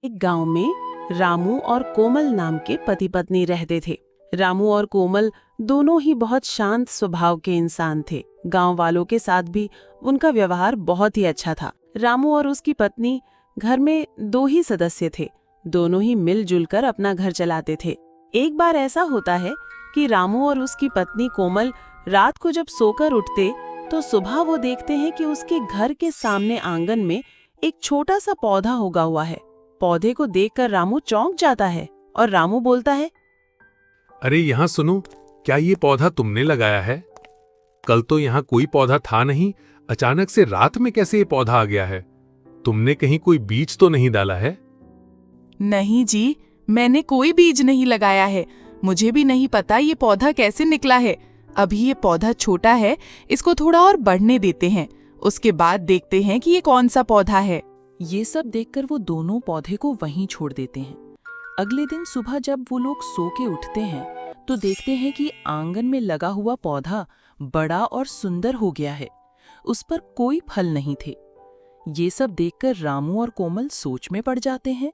एक गांव में रामू और कोमल नाम के पति पत्नी रहते थे। रामू और कोमल दोनों ही बहुत शांत स्वभाव के इंसान थे। गांव वालों के साथ भी उनका व्यवहार बहुत ही अच्छा था। रामू और उसकी पत्नी घर में दो ही सदस्य थे। दोनों ही मिलजुल कर अपना घर चलाते थे। एक बार ऐसा होता है कि रामू और उसकी पत्नी कोमल रात को जब सोकर उठते तो सुबह वो देखते हैं कि उसके घर के सामने आंगन में एक छोटा सा पौधा उगा हुआ है। पौधे को देखकर रामू चौंक जाता है और रामू बोलता है, अरे यहाँ सुनो, क्या ये पौधा तुमने लगाया है? कल तो यहाँ कोई पौधा था नहीं, अचानक से रात में कैसे ये पौधा आ गया है? तुमने कहीं कोई बीज तो नहीं डाला है? नहीं जी, मैंने कोई बीज नहीं लगाया है। मुझे भी नहीं पता ये पौधा कैसे निकला है। अभी ये पौधा छोटा है, इसको थोड़ा और बढ़ने देते हैं, उसके बाद देखते हैं कि ये कौन सा पौधा है। ये सब देखकर वो दोनों पौधे को वहीं छोड़ देते हैं। अगले दिन सुबह जब वो लोग सो के उठते हैं तो देखते हैं कि आंगन में लगा हुआ पौधा बड़ा और सुंदर हो गया है। उस पर कोई फल नहीं थे। ये सब देखकर रामू और कोमल सोच में पड़ जाते हैं।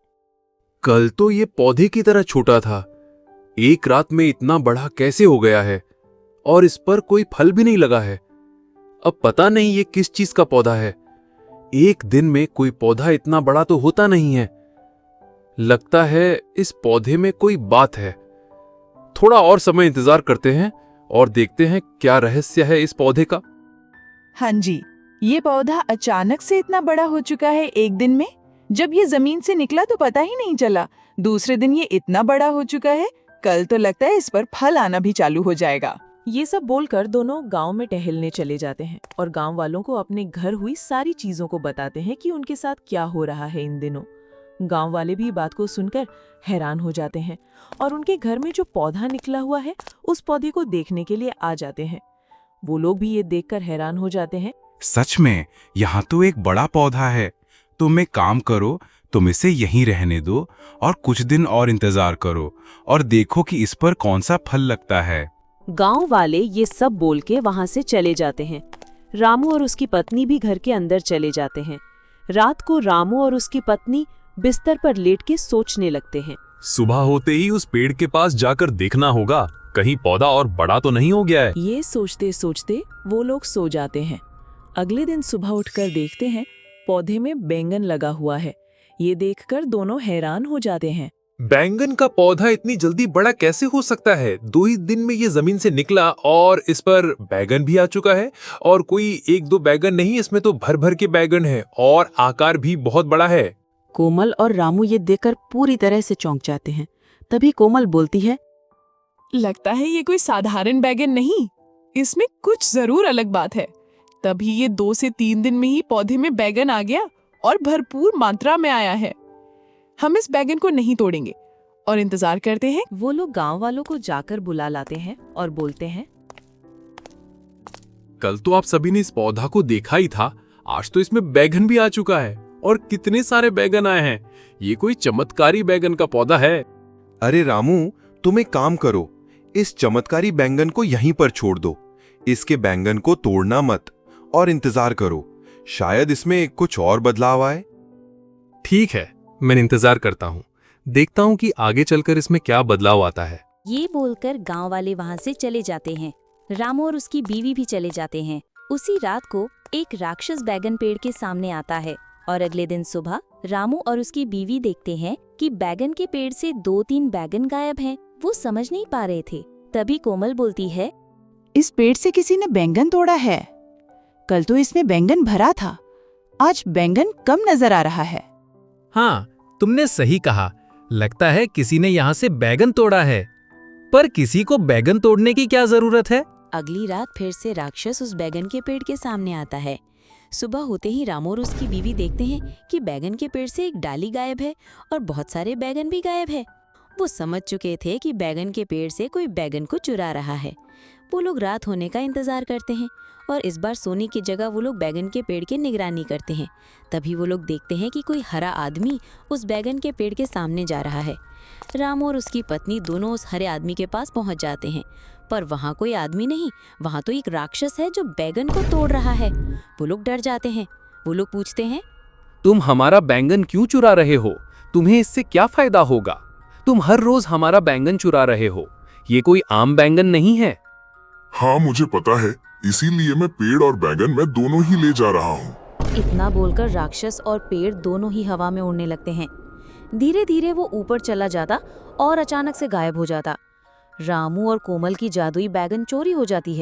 कल तो ये पौधे की तरह छोटा था, एक रात में इतना बड़ा कैसे हो गया है? और इस पर कोई फल भी नहीं लगा है। अब पता नहीं ये किस चीज का पौधा है। एक दिन में कोई पौधा इतना बड़ा तो होता नहीं है। लगता है इस पौधे में कोई बात है। थोड़ा और समय इंतजार करते हैं और देखते हैं क्या रहस्य है इस पौधे का। हाँ जी, ये पौधा अचानक से इतना बड़ा हो चुका है एक दिन में। जब ये जमीन से निकला तो पता ही नहीं चला। दूसरे दिन ये इतना बड़ा हो चुका है, कल तो लगता है इस पर फल आना भी चालू हो जाएगा। ये सब बोलकर दोनों गांव में टहलने चले जाते हैं और गांव वालों को अपने घर हुई सारी चीजों को बताते हैं कि उनके साथ क्या हो रहा है इन दिनों। गांव वाले भी बात को सुनकर हैरान हो जाते हैं और उनके घर में जो पौधा निकला हुआ है उस पौधे को देखने के लिए आ जाते हैं। वो लोग भी ये देखकर हैरान हो जाते हैं। सच में यहाँ तो एक बड़ा पौधा है। तुम एक काम करो, तुम इसे यहीं रहने दो और कुछ दिन और इंतजार करो और देखो कि इस पर कौन सा फल लगता है। गांव वाले ये सब बोल के वहां से चले जाते हैं। रामू और उसकी पत्नी भी घर के अंदर चले जाते हैं। रात को रामू और उसकी पत्नी बिस्तर पर लेट के सोचने लगते हैं। सुबह होते ही उस पेड़ के पास जाकर देखना होगा, कहीं पौधा और बड़ा तो नहीं हो गया है। ये सोचते सोचते वो लोग सो जाते हैं। अगले दिन सुबह उठकर देखते हैं पौधे में बैंगन लगा हुआ है। ये देखकर दोनों हैरान हो जाते हैं। बैंगन का पौधा इतनी जल्दी बड़ा कैसे हो सकता है? 2 ही दिन में ये जमीन से निकला और इस पर बैंगन भी आ चुका है। और कोई 1-2 बैंगन नहीं, इसमें तो भर भर के बैंगन है और आकार भी बहुत बड़ा है। कोमल और रामू ये देखकर पूरी तरह से चौंक जाते हैं। तभी कोमल बोलती है, लगता है ये कोई साधारण बैंगन नहीं, इसमें कुछ जरूर अलग बात है। तभी ये 2 से 3 दिन में ही पौधे में बैंगन आ गया और भरपूर मात्रा में आया है। हम इस बैंगन को नहीं तोड़ेंगे और इंतजार करते हैं। वो लोग गांव वालों को जाकर बुला लाते हैं और बोलते हैं, कल तो आप सभी ने इस पौधा को देखा ही था, आज तो इसमें बैंगन भी आ चुका है और कितने सारे बैंगन आए हैं। ये कोई चमत्कारी बैंगन का पौधा है। अरे रामू, तुम एक काम करो, इस चमत्कारी बैंगन को यहीं पर छोड़ दो। इसके बैंगन को तोड़ना मत और इंतजार करो, शायद इसमें कुछ और बदलाव आए। ठीक है, मैं इंतजार करता हूँ, देखता हूँ कि आगे चलकर इसमें क्या बदलाव आता है। ये बोलकर गांव वाले वहां से चले जाते हैं। रामू और उसकी बीवी भी चले जाते हैं। उसी रात को एक राक्षस बैगन पेड़ के सामने आता है और अगले दिन सुबह रामू और उसकी बीवी देखते हैं कि बैगन के पेड़ से 2-3 बैगन गायब हैं। वो समझ नहीं पा रहे थे। तभी कोमल बोलती है, इस पेड़ से किसी ने बैंगन तोड़ा है। कल तो इसमें बैंगन भरा था, आज बैंगन कम नजर आ रहा है। हाँ, तुमने सही कहा। लगता है किसी ने यहाँ से बैगन तोड़ा है। पर किसी को बैगन तोड़ने की क्या जरूरत है? अगली रात फिर से राक्षस उस बैगन के पेड़ के सामने आता है। सुबह होते ही रामू और उसकी बीवी देखते हैं कि बैगन के पेड़ से एक डाली गायब है और बहुत सारे बैगन भी गायब है। वो समझ चुके थे कि बैगन के पेड़ से कोई बैगन को चुरा रहा है। वो लोग रात होने का इंतजार करते हैं और इस बार सोने की जगह वो लोग बैगन के पेड़ की निगरानी करते हैं। तभी वो लोग देखते हैं कि कोई हरा आदमी उस बैगन के पेड़ के सामने जा रहा है। रामू और उसकी पत्नी दोनों उस हरे आदमी के पास पहुंच जाते हैं, पर वहाँ कोई आदमी नहीं, वहाँ तो एक राक्षस है जो बैगन को तोड़ रहा है। वो लोग डर जाते हैं। वो लोग पूछते हैं, तुम हमारा बैंगन क्यों चुरा रहे हो? तुम्हें इससे क्या फायदा होगा? तुम हर रोज हमारा बैंगन चुरा रहे हो। ये कोई आम बैंगन नहीं है। हाँ मुझे पता है, इसीलिए मैं पेड़ और बैंगन में दोनों ही ले जा रहा हूँ। इतना बोलकर राक्षस और पेड़ दोनों ही हवा में उड़ने लगते हैं। धीरे धीरे वो ऊपर चला जाता और अचानक से गायब हो जाता। रामू और कोमल की जादुई बैगन चोरी हो जाती है।